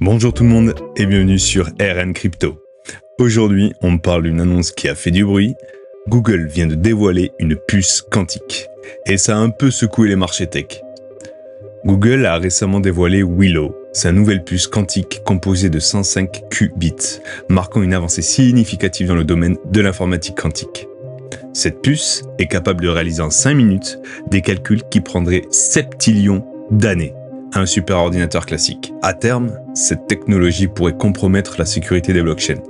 Bonjour tout le monde et bienvenue sur RN Crypto. Aujourd'hui, on parle d'une annonce qui a fait du bruit. Google vient de dévoiler une puce quantique et ça a un peu secoué les marchés tech. Google a récemment dévoilé Willow, sa nouvelle puce quantique composée de 105 qubits, marquant une avancée significative dans le domaine de l'informatique quantique. Cette puce est capable de réaliser en 5 minutes des calculs qui prendraient septillions d'années à un superordinateur classique. À terme, cette technologie pourrait compromettre la sécurité des blockchains.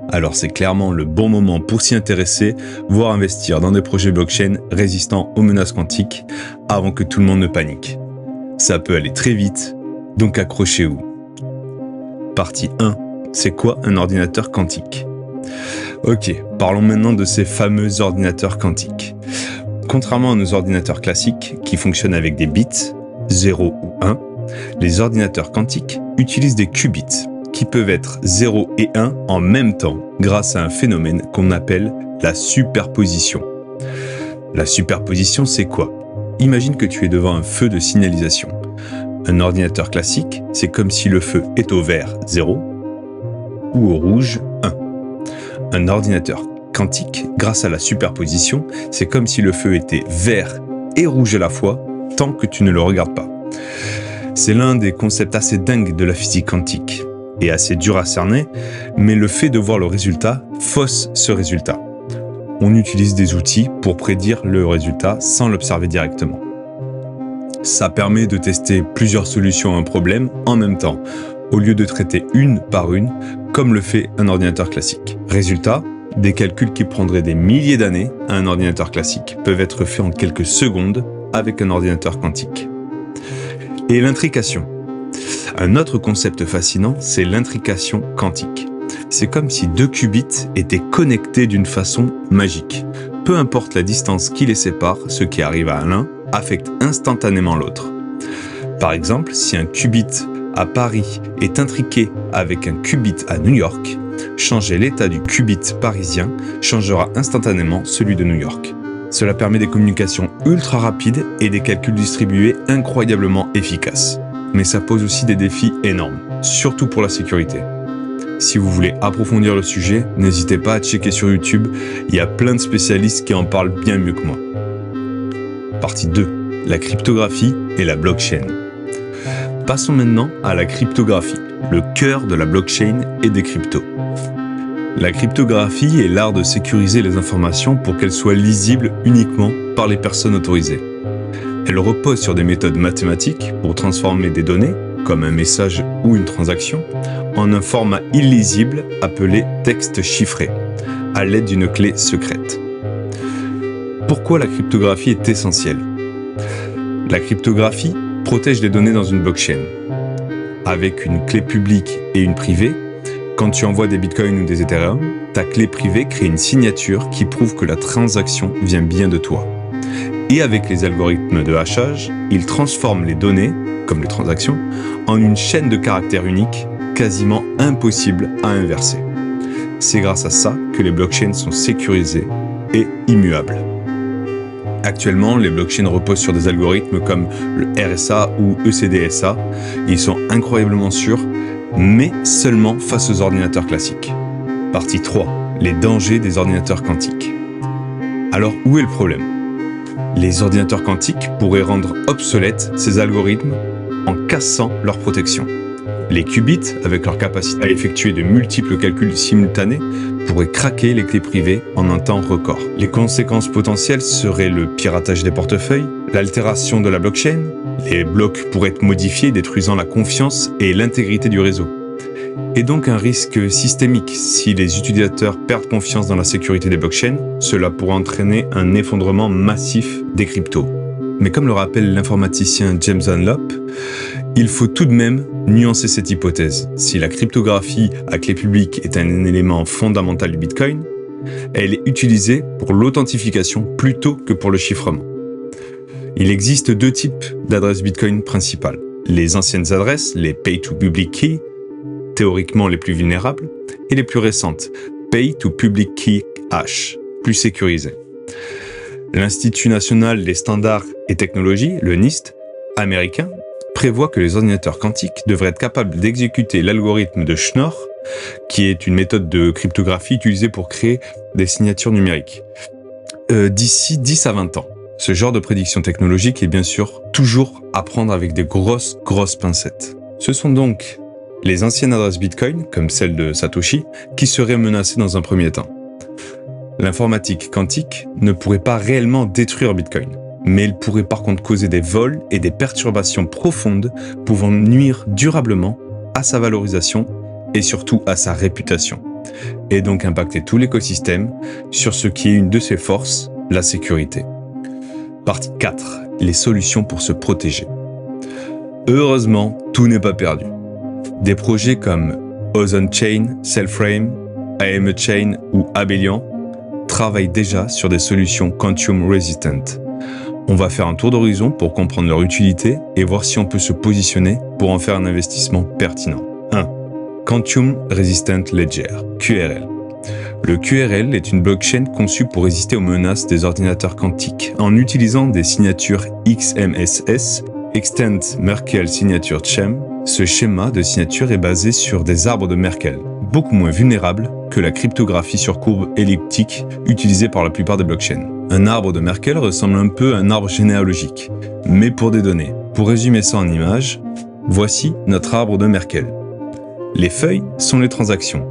Alors c'est clairement le bon moment pour s'y intéresser, voire investir dans des projets blockchain résistants aux menaces quantiques avant que tout le monde ne panique. Ça peut aller très vite, donc accrochez-vous. Partie 1. C'est quoi un ordinateur quantique ? Ok, parlons maintenant de ces fameux ordinateurs quantiques. Contrairement à nos ordinateurs classiques qui fonctionnent avec des bits, 0 ou 1, les ordinateurs quantiques utilisent des qubits qui peuvent être 0 et 1 en même temps grâce à un phénomène qu'on appelle la superposition. La superposition, c'est quoi ? Imagine que tu es devant un feu de signalisation. Un ordinateur classique, c'est comme si le feu est au vert 0 ou au rouge 1. Un ordinateur quantique, grâce à la superposition, c'est comme si le feu était vert et rouge à la fois, tant que tu ne le regardes pas. C'est l'un des concepts assez dingues de la physique quantique, et assez dur à cerner, mais le fait de voir le résultat fausse ce résultat. On utilise des outils pour prédire le résultat sans l'observer directement. Ça permet de tester plusieurs solutions à un problème en même temps, au lieu de traiter une par une, comme le fait un ordinateur classique. Résultat, des calculs qui prendraient des milliers d'années à un ordinateur classique peuvent être faits en quelques secondes avec un ordinateur quantique. Et l'intrication. Un autre concept fascinant, c'est l'intrication quantique. C'est comme si deux qubits étaient connectés d'une façon magique. Peu importe la distance qui les sépare, ce qui arrive à l'un affecte instantanément l'autre. Par exemple, si un qubit à Paris est intriqué avec un qubit à New York, changer l'état du qubit parisien changera instantanément celui de New York. Cela permet des communications ultra rapides et des calculs distribués incroyablement efficaces. Mais ça pose aussi des défis énormes, surtout pour la sécurité. Si vous voulez approfondir le sujet, n'hésitez pas à checker sur YouTube, il y a plein de spécialistes qui en parlent bien mieux que moi. Partie 2. La cryptographie et la blockchain. Passons maintenant à la cryptographie, le cœur de la blockchain et des cryptos. La cryptographie est l'art de sécuriser les informations pour qu'elles soient lisibles uniquement par les personnes autorisées. Elle repose sur des méthodes mathématiques pour transformer des données, comme un message ou une transaction, en un format illisible appelé texte chiffré, à l'aide d'une clé secrète. Pourquoi la cryptographie est essentielle ? La cryptographie protège les données dans une blockchain. Avec une clé publique et une privée, quand tu envoies des bitcoins ou des Ethereum, ta clé privée crée une signature qui prouve que la transaction vient bien de toi. Et avec les algorithmes de hachage, ils transforment les données, comme les transactions, en une chaîne de caractères uniques, quasiment impossible à inverser. C'est grâce à ça que les blockchains sont sécurisées et immuables. Actuellement, les blockchains reposent sur des algorithmes comme le RSA ou ECDSA. Ils sont incroyablement sûrs, mais seulement face aux ordinateurs classiques. Partie 3. Les dangers des ordinateurs quantiques. Alors, où est le problème ? Les ordinateurs quantiques pourraient rendre obsolètes ces algorithmes en cassant leur protection. Les qubits, avec leur capacité à effectuer de multiples calculs simultanés, pourraient craquer les clés privées en un temps record. Les conséquences potentielles seraient le piratage des portefeuilles, l'altération de la blockchain, les blocs pourraient être modifiés, détruisant la confiance et l'intégrité du réseau. Et donc un risque systémique. Si les utilisateurs perdent confiance dans la sécurité des blockchains, cela pourrait entraîner un effondrement massif des cryptos. Mais comme le rappelle l'informaticien James Dunlop, il faut tout de même nuancer cette hypothèse. Si la cryptographie à clé publique est un élément fondamental du Bitcoin, elle est utilisée pour l'authentification plutôt que pour le chiffrement. Il existe deux types d'adresses Bitcoin principales. Les anciennes adresses, les Pay-to-Public Key, théoriquement les plus vulnérables, et les plus récentes, Pay-to-Public Key Hash, plus sécurisées. L'Institut national des standards et technologies, le NIST, américain, prévoit que les ordinateurs quantiques devraient être capables d'exécuter l'algorithme de Schnorr, qui est une méthode de cryptographie utilisée pour créer des signatures numériques, d'ici 10 à 20 ans. Ce genre de prédiction technologique est bien sûr toujours à prendre avec des grosses pincettes. Ce sont donc les anciennes adresses Bitcoin, comme celle de Satoshi, qui seraient menacées dans un premier temps. L'informatique quantique ne pourrait pas réellement détruire Bitcoin, mais elle pourrait par contre causer des vols et des perturbations profondes pouvant nuire durablement à sa valorisation et surtout à sa réputation, et donc impacter tout l'écosystème sur ce qui est une de ses forces, la sécurité. Partie 4. Les solutions pour se protéger. Heureusement, tout n'est pas perdu. Des projets comme Ozone Chain, Cellframe, AME Chain ou Abelian travaillent déjà sur des solutions Quantum Resistant. On va faire un tour d'horizon pour comprendre leur utilité et voir si on peut se positionner pour en faire un investissement pertinent. 1. Quantum Resistant Ledger, QRL. Le QRL est une blockchain conçue pour résister aux menaces des ordinateurs quantiques en utilisant des signatures XMSS, Extent Merkle Signature Chain. Ce schéma de signature est basé sur des arbres de Merkle, beaucoup moins vulnérables que la cryptographie sur courbe elliptique utilisée par la plupart des blockchains. Un arbre de Merkle ressemble un peu à un arbre généalogique, mais pour des données. Pour résumer ça en images, voici notre arbre de Merkle. Les feuilles sont les transactions.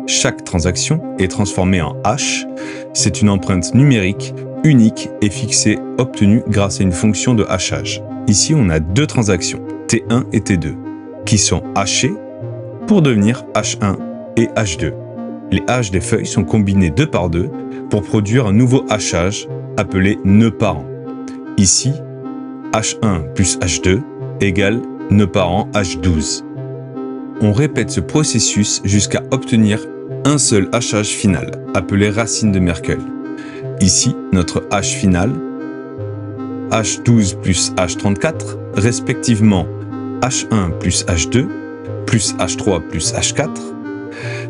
Chaque transaction est transformée en hash. C'est une empreinte numérique unique et fixée obtenue grâce à une fonction de hachage. Ici, on a deux transactions, T1 et T2, qui sont hachées pour devenir H1 et H2. Les hashes des feuilles sont combinés 2 par 2 pour produire un nouveau hachage appelé nœud parent. Ici, H1 plus H2 égale nœud parent H12. On répète ce processus jusqu'à obtenir un seul hachage final, appelé racine de Merkle. Ici, notre hash final, H12 plus H34, respectivement H1 plus H2, plus H3 plus H4.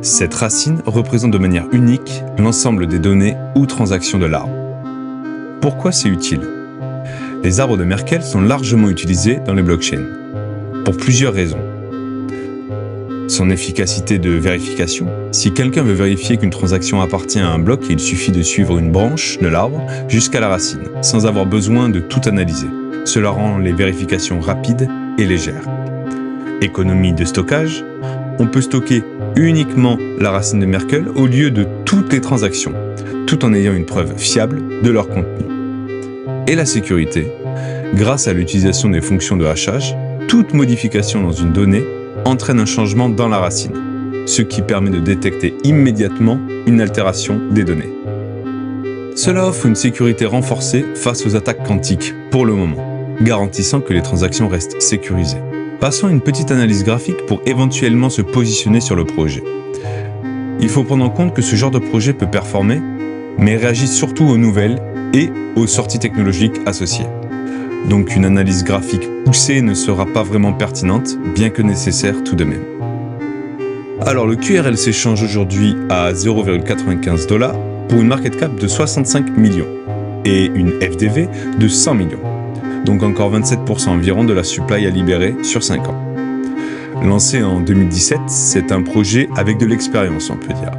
Cette racine représente de manière unique l'ensemble des données ou transactions de l'arbre. Pourquoi c'est utile ? Les arbres de Merkle sont largement utilisés dans les blockchains, pour plusieurs raisons. Son efficacité de vérification. Si quelqu'un veut vérifier qu'une transaction appartient à un bloc, il suffit de suivre une branche de l'arbre jusqu'à la racine, sans avoir besoin de tout analyser. Cela rend les vérifications rapides et légères. Économie de stockage. On peut stocker uniquement la racine de Merkle au lieu de toutes les transactions, tout en ayant une preuve fiable de leur contenu. Et la sécurité. Grâce à l'utilisation des fonctions de hachage, toute modification dans une donnée entraîne un changement dans la racine, ce qui permet de détecter immédiatement une altération des données. Cela offre une sécurité renforcée face aux attaques quantiques pour le moment, garantissant que les transactions restent sécurisées. Passons à une petite analyse graphique pour éventuellement se positionner sur le projet. Il faut prendre en compte que ce genre de projet peut performer, mais réagit surtout aux nouvelles et aux sorties technologiques associées. Donc une analyse graphique poussée ne sera pas vraiment pertinente, bien que nécessaire tout de même. Alors le QRL s'échange aujourd'hui à 0,95 $ pour une market cap de 65 millions et une FDV de 100 millions. Donc encore 27% environ de la supply à libérer sur 5 ans. Lancé en 2017, c'est un projet avec de l'expérience, on peut dire.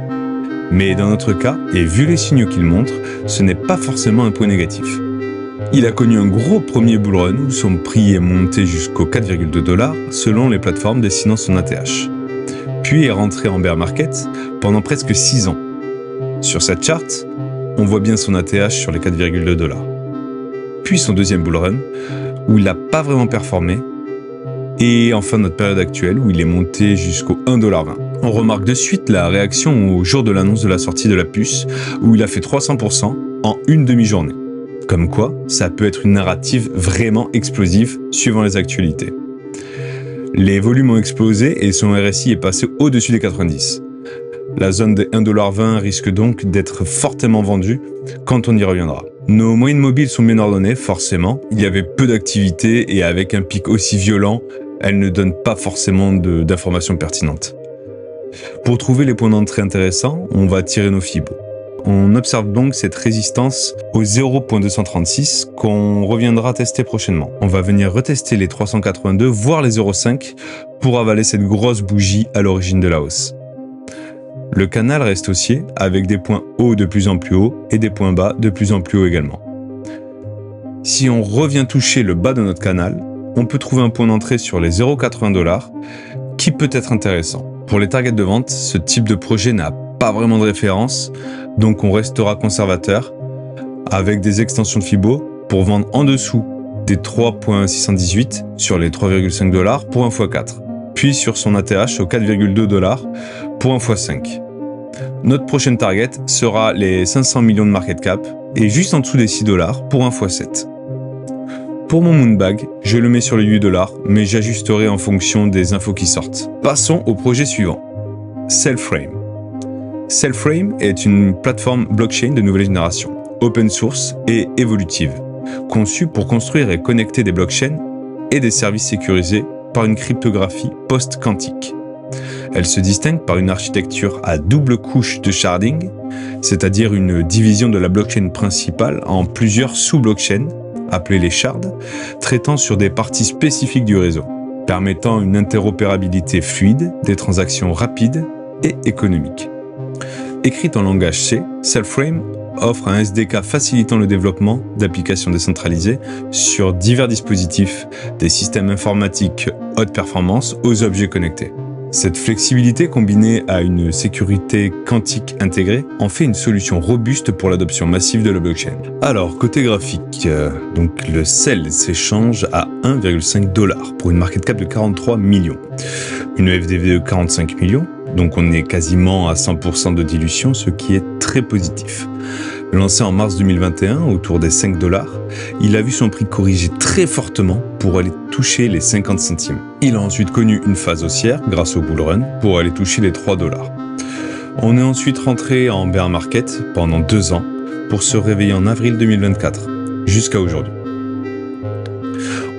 Mais dans notre cas, et vu les signaux qu'il montre, ce n'est pas forcément un point négatif. Il a connu un gros premier bull run où son prix est monté jusqu'aux 4,2 $ selon les plateformes dessinant son ATH. Puis est rentré en bear market pendant presque 6 ans. Sur cette charte, on voit bien son ATH sur les 4,2 $. Puis son deuxième bull run où il n'a pas vraiment performé. Et enfin notre période actuelle où il est monté jusqu'au 1,20 $. On remarque de suite la réaction au jour de l'annonce de la sortie de la puce où il a fait 300% en une demi-journée. Comme quoi, ça peut être une narrative vraiment explosive suivant les actualités. Les volumes ont explosé et son RSI est passé au-dessus des 90. La zone des 1,20 $ risque donc d'être fortement vendue quand on y reviendra. Nos moyennes mobiles sont bien ordonnées, forcément. Il y avait peu d'activité et avec un pic aussi violent, elles ne donnent pas forcément d'informations pertinentes. Pour trouver les points d'entrée intéressants, on va tirer nos fibos. On observe donc cette résistance au 0.236 qu'on reviendra tester prochainement. On va venir retester les 382, voire les 0.5 pour avaler cette grosse bougie à l'origine de la hausse. Le canal reste haussier avec des points hauts de plus en plus hauts et des points bas de plus en plus hauts également. Si on revient toucher le bas de notre canal, on peut trouver un point d'entrée sur les 0,80$ qui peut être intéressant. Pour les targets de vente, ce type de projet n'a pas vraiment de référence, donc on restera conservateur avec des extensions de Fibo pour vendre en dessous des 3,618 sur les 3,5$ pour un x4, puis sur son ATH aux 4,2$ pour un x5. Notre prochaine target sera les 500 millions de market cap et juste en dessous des 6$ pour un x7. Pour mon Moonbag, je le mets sur les 8$, mais j'ajusterai en fonction des infos qui sortent. Passons au projet suivant, Cellframe. Cellframe est une plateforme blockchain de nouvelle génération, open source et évolutive, conçue pour construire et connecter des blockchains et des services sécurisés par une cryptographie post-quantique. Elle se distingue par une architecture à double couche de sharding, c'est-à-dire une division de la blockchain principale en plusieurs sous-blockchains, appelées les shards, traitant sur des parties spécifiques du réseau, permettant une interopérabilité fluide, des transactions rapides et économiques. Écrite en langage C, Cellframe offre un SDK facilitant le développement d'applications décentralisées sur divers dispositifs, des systèmes informatiques haute performance aux objets connectés. Cette flexibilité combinée à une sécurité quantique intégrée en fait une solution robuste pour l'adoption massive de la blockchain. Alors, côté graphique, donc le Cell s'échange à 1,5$ pour une market cap de 43 millions. Une FDV de 45 millions, donc on est quasiment à 100% de dilution, ce qui est très positif. Lancé en mars 2021 autour des 5$, il a vu son prix corriger très fortement pour aller toucher les 50 centimes. Il a ensuite connu une phase haussière grâce au bull run pour aller toucher les 3$. On est ensuite rentré en bear market pendant 2 ans pour se réveiller en avril 2024 jusqu'à aujourd'hui.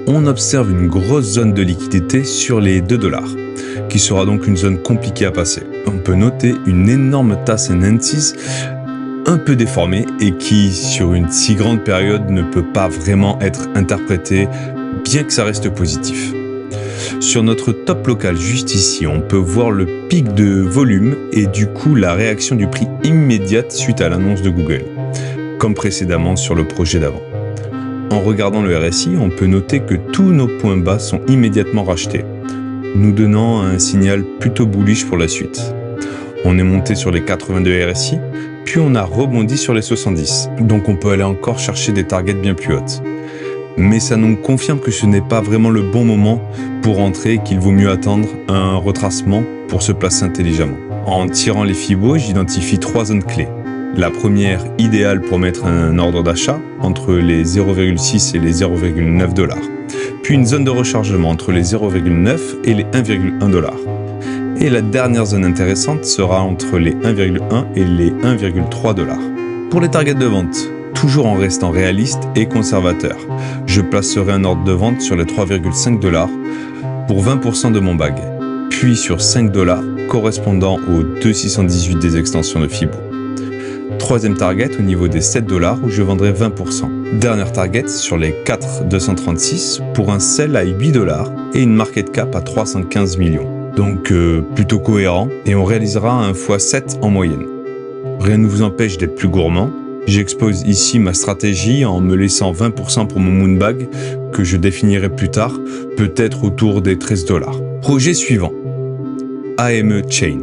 On observe une grosse zone de liquidité sur les 2$, qui sera donc une zone compliquée à passer. On peut noter une énorme tasse Nancy's un peu déformée et qui, sur une si grande période, ne peut pas vraiment être interprétée, bien que ça reste positif. Sur notre top local juste ici, on peut voir le pic de volume et du coup la réaction du prix immédiate suite à l'annonce de Google, comme précédemment sur le projet d'avant. En regardant le RSI, on peut noter que tous nos points bas sont immédiatement rachetés, nous donnant un signal plutôt bullish pour la suite. On est monté sur les 82 RSI, puis on a rebondi sur les 70, donc on peut aller encore chercher des targets bien plus hautes. Mais ça nous confirme que ce n'est pas vraiment le bon moment pour entrer et qu'il vaut mieux attendre un retracement pour se placer intelligemment. En tirant les Fibo, j'identifie 3 zones clés. La première, idéale pour mettre un ordre d'achat, entre les 0,6 et les 0,9$. Puis une zone de rechargement entre les 0,9 et les 1,1$. Et la dernière zone intéressante sera entre les 1,1 et les 1,3$. Pour les targets de vente, toujours en restant réaliste et conservateur, je placerai un ordre de vente sur les 3,5$ pour 20% de mon bag, puis sur 5$ correspondant aux 2,618 des extensions de Fibo. Troisième target au niveau des 7$ où je vendrai 20%. Dernière target sur les 4,236 pour un sell à 8$ et une market cap à 315 millions. Donc plutôt cohérent et on réalisera un x7 en moyenne. Rien ne vous empêche d'être plus gourmand. J'expose ici ma stratégie en me laissant 20% pour mon Moonbag que je définirai plus tard, peut-être autour des 13$. Projet suivant, AME Chain.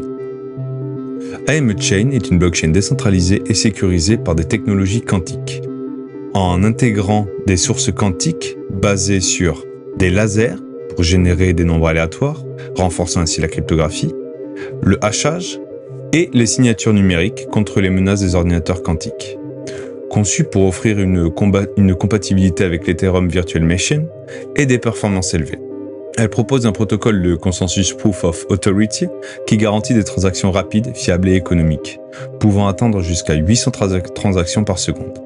AME Chain est une blockchain décentralisée et sécurisée par des technologies quantiques. En intégrant des sources quantiques basées sur des lasers pour générer des nombres aléatoires, renforçant ainsi la cryptographie, le hachage et les signatures numériques contre les menaces des ordinateurs quantiques. Conçu pour offrir une compatibilité avec l'Ethereum Virtual Machine et des performances élevées. Elle propose un protocole de consensus Proof of Authority qui garantit des transactions rapides, fiables et économiques, pouvant atteindre jusqu'à 800 transactions par seconde.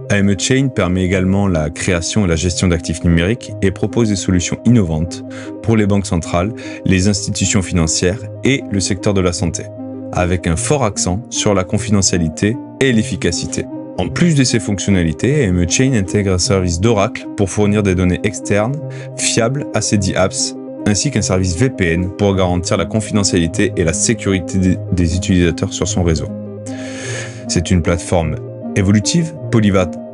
AME Chain permet également la création et la gestion d'actifs numériques et propose des solutions innovantes pour les banques centrales, les institutions financières et le secteur de la santé, avec un fort accent sur la confidentialité et l'efficacité. En plus de ces fonctionnalités, AME Chain intègre un service d'Oracle pour fournir des données externes, fiables à ses 10 apps, ainsi qu'un service VPN pour garantir la confidentialité et la sécurité des utilisateurs sur son réseau. C'est une plateforme évolutive,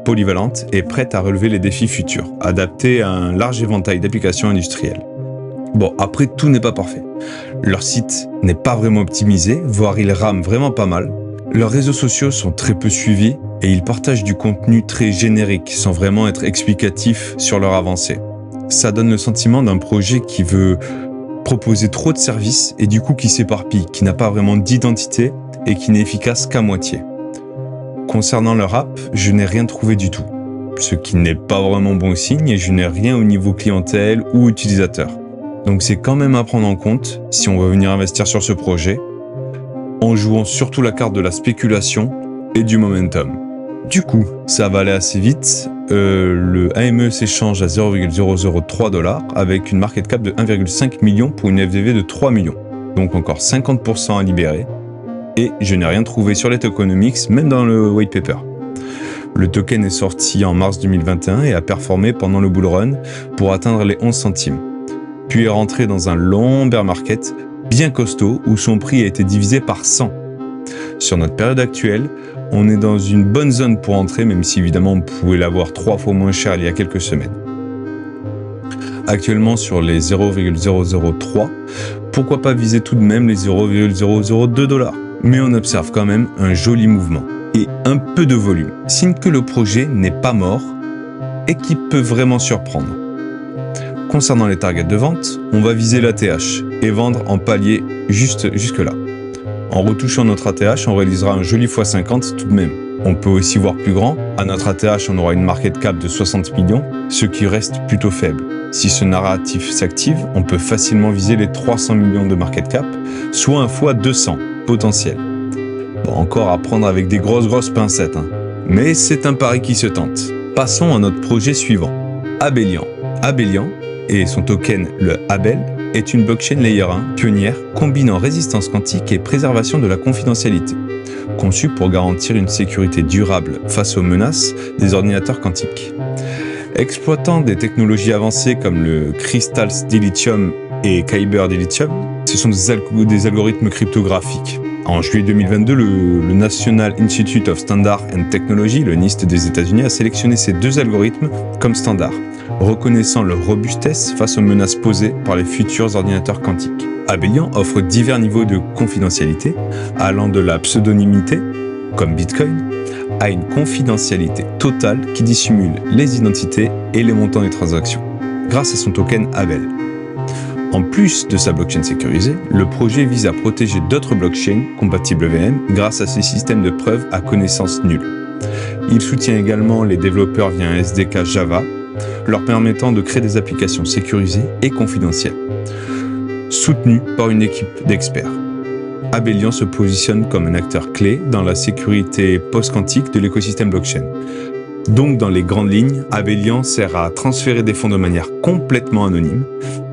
polyvalente et prête à relever les défis futurs, adaptée à un large éventail d'applications industrielles. Bon, après, tout n'est pas parfait. Leur site n'est pas vraiment optimisé, voire il rame vraiment pas mal. Leurs réseaux sociaux sont très peu suivis et ils partagent du contenu très générique sans vraiment être explicatifs sur leur avancée. Ça donne le sentiment d'un projet qui veut proposer trop de services et du coup qui s'éparpille, qui n'a pas vraiment d'identité et qui n'est efficace qu'à moitié. Concernant leur app, je n'ai rien trouvé du tout, ce qui n'est pas vraiment bon signe et je n'ai rien au niveau clientèle ou utilisateur. Donc c'est quand même à prendre en compte si on veut venir investir sur ce projet, en jouant surtout la carte de la spéculation et du momentum. Du coup, ça va aller assez vite. Le AME s'échange à 0,003 $ avec une market cap de 1,5 million pour une FDV de 3 millions. Donc encore 50% à libérer. Et je n'ai rien trouvé sur les tokenomics, même dans le white paper. Le token est sorti en mars 2021 et a performé pendant le bull run pour atteindre les 11 centimes. Puis est rentré dans un long bear market bien costaud où son prix a été divisé par 100. Sur notre période actuelle, on est dans une bonne zone pour entrer, même si évidemment on pouvait l'avoir 3 fois moins cher il y a quelques semaines. Actuellement sur les 0,003, pourquoi pas viser tout de même les 0,002 $. Mais on observe quand même un joli mouvement et un peu de volume, signe que le projet n'est pas mort et qui peut vraiment surprendre. Concernant les targets de vente, on va viser l'ATH et vendre en palier jusque-là. En retouchant notre ATH, on réalisera un joli x50 tout de même. On peut aussi voir plus grand. À notre ATH, on aura une market cap de 60 millions, ce qui reste plutôt faible. Si ce narratif s'active, on peut facilement viser les 300 millions de market cap, soit un x200 potentiel. Bon, encore à prendre avec des grosses pincettes, hein. Mais c'est un pari qui se tente. Passons à notre projet suivant, Abelian. Abelian, et son token, le Abel, est une blockchain layer 1 pionnière combinant résistance quantique et préservation de la confidentialité, conçue pour garantir une sécurité durable face aux menaces des ordinateurs quantiques. Exploitant des technologies avancées comme le Crystals Dilithium et Kyber Dilithium, ce sont des algorithmes cryptographiques. En juillet 2022, le National Institute of Standards and Technology, le NIST des États-Unis, a sélectionné ces deux algorithmes comme standards, reconnaissant leur robustesse face aux menaces posées par les futurs ordinateurs quantiques. Abelian offre divers niveaux de confidentialité, allant de la pseudonymité, comme Bitcoin, à une confidentialité totale qui dissimule les identités et les montants des transactions, grâce à son token Abel. En plus de sa blockchain sécurisée, le projet vise à protéger d'autres blockchains compatibles VM grâce à ses systèmes de preuves à connaissance nulle. Il soutient également les développeurs via un SDK Java, leur permettant de créer des applications sécurisées et confidentielles, soutenues par une équipe d'experts. Abelian se positionne comme un acteur clé dans la sécurité post-quantique de l'écosystème blockchain. Donc, dans les grandes lignes, Abelian sert à transférer des fonds de manière complètement anonyme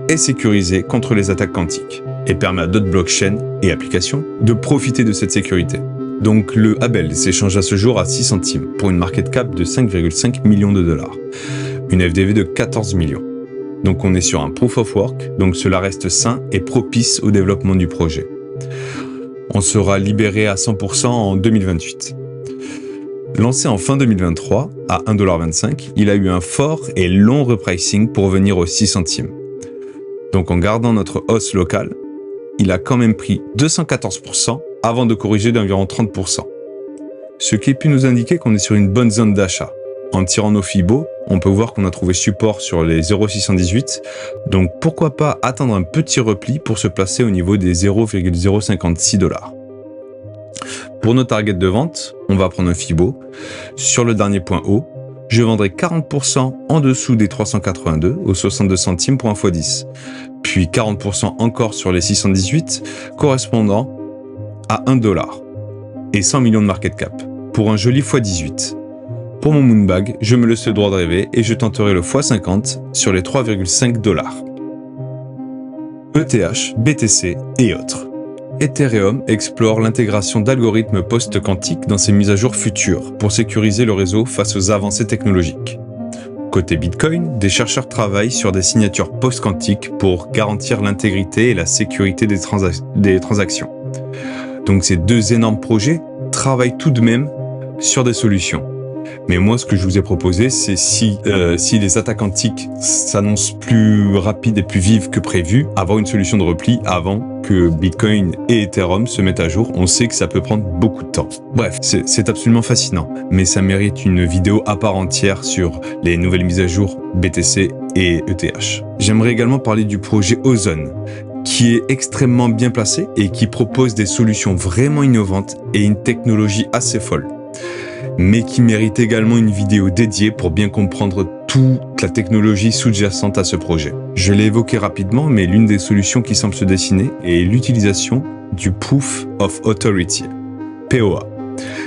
et sécurisée contre les attaques quantiques, et permet à d'autres blockchains et applications de profiter de cette sécurité. Donc, le Abel s'échange à ce jour à 6 centimes pour une market cap de 5,5 millions de $, une FDV de 14 millions. Donc, on est sur un proof of work, donc cela reste sain et propice au développement du projet. On sera libéré à 100% en 2028. Lancé en fin 2023 à 1,25 $, il a eu un fort et long repricing pour revenir aux 6 centimes. Donc en gardant notre hausse locale, il a quand même pris 214% avant de corriger d'environ 30%. Ce qui peut nous indiquer qu'on est sur une bonne zone d'achat. En tirant nos Fibo, on peut voir qu'on a trouvé support sur les 0,618, donc pourquoi pas attendre un petit repli pour se placer au niveau des 0,056 $. Pour nos targets de vente, on va prendre un Fibo. Sur le dernier point haut, je vendrai 40% en dessous des 382 aux 62 centimes pour un x10, puis 40% encore sur les 618 correspondant à 1 $, et 100 millions de market cap, pour un joli x18. Pour mon Moonbag, je me laisse le droit de rêver et je tenterai le x50 sur les 3,5 $. ETH, BTC et autres. Ethereum explore l'intégration d'algorithmes post-quantiques dans ses mises à jour futures pour sécuriser le réseau face aux avancées technologiques. Côté Bitcoin, des chercheurs travaillent sur des signatures post-quantiques pour garantir l'intégrité et la sécurité des transactions. Donc ces deux énormes projets travaillent tout de même sur des solutions. Mais moi, ce que je vous ai proposé, c'est si les attaques quantiques s'annoncent plus rapides et plus vives que prévu, avoir une solution de repli avant que Bitcoin et Ethereum se mettent à jour. On sait que ça peut prendre beaucoup de temps. Bref, c'est absolument fascinant, mais ça mérite une vidéo à part entière sur les nouvelles mises à jour BTC et ETH. J'aimerais également parler du projet Ozone, qui est extrêmement bien placé et qui propose des solutions vraiment innovantes et une technologie assez folle, mais qui mérite également une vidéo dédiée pour bien comprendre toute la technologie sous-jacente à ce projet. Je l'ai évoqué rapidement, mais l'une des solutions qui semble se dessiner est l'utilisation du Proof of Authority, POA.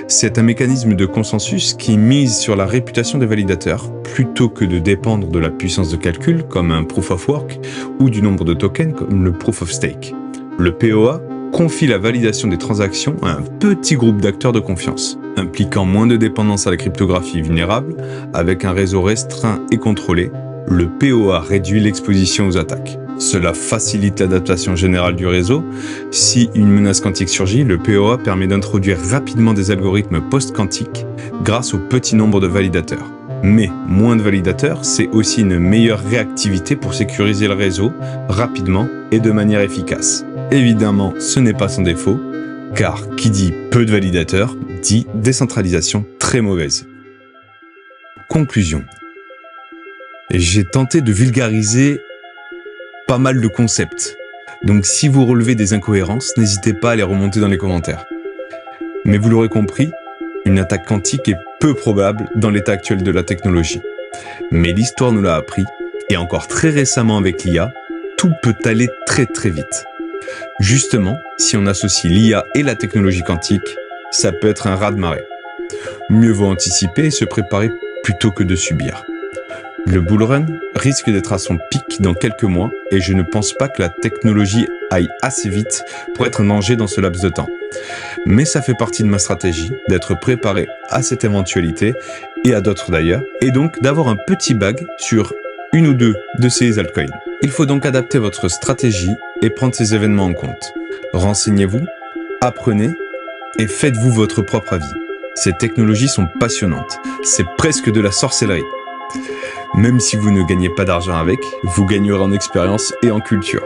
C'est un mécanisme de consensus qui mise sur la réputation des validateurs plutôt que de dépendre de la puissance de calcul comme un Proof of Work ou du nombre de tokens comme le Proof of Stake. Le POA confie la validation des transactions à un petit groupe d'acteurs de confiance, impliquant moins de dépendance à la cryptographie vulnérable. Avec un réseau restreint et contrôlé, le POA réduit l'exposition aux attaques. Cela facilite l'adaptation générale du réseau. Si une menace quantique surgit, le POA permet d'introduire rapidement des algorithmes post-quantiques grâce au petit nombre de validateurs. Mais moins de validateurs, c'est aussi une meilleure réactivité pour sécuriser le réseau rapidement et de manière efficace. Évidemment, ce n'est pas sans défaut, car qui dit peu de validateurs, dit décentralisation très mauvaise. Conclusion. J'ai tenté de vulgariser pas mal de concepts, donc si vous relevez des incohérences, n'hésitez pas à les remonter dans les commentaires. Mais vous l'aurez compris, une attaque quantique est peu probable dans l'état actuel de la technologie. Mais l'histoire nous l'a appris, et encore très récemment avec l'IA, tout peut aller très très vite. Justement, si on associe l'IA et la technologie quantique, ça peut être un raz-de-marée. Mieux vaut anticiper et se préparer plutôt que de subir. Le bull run risque d'être à son pic dans quelques mois et je ne pense pas que la technologie aille assez vite pour être en danger dans ce laps de temps. Mais ça fait partie de ma stratégie d'être préparé à cette éventualité et à d'autres d'ailleurs, et donc d'avoir un petit bag sur une ou deux de ces altcoins. Il faut donc adapter votre stratégie et prendre ces événements en compte. Renseignez-vous, apprenez et faites-vous votre propre avis. Ces technologies sont passionnantes, c'est presque de la sorcellerie. Même si vous ne gagnez pas d'argent avec, vous gagnerez en expérience et en culture.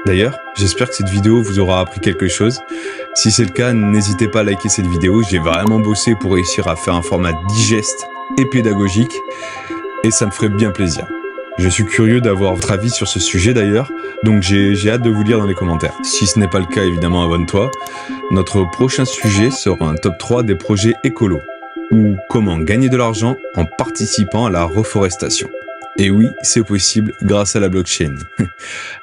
D'ailleurs, j'espère que cette vidéo vous aura appris quelque chose. Si c'est le cas, n'hésitez pas à liker cette vidéo. J'ai vraiment bossé pour réussir à faire un format digeste et pédagogique, et ça me ferait bien plaisir. Je suis curieux d'avoir votre avis sur ce sujet d'ailleurs, donc j'ai hâte de vous lire dans les commentaires. Si ce n'est pas le cas, évidemment, abonne-toi. Notre prochain sujet sera un top 3 des projets écolos, ou comment gagner de l'argent en participant à la reforestation. Et oui, c'est possible grâce à la blockchain.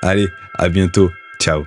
Allez, à bientôt. Ciao.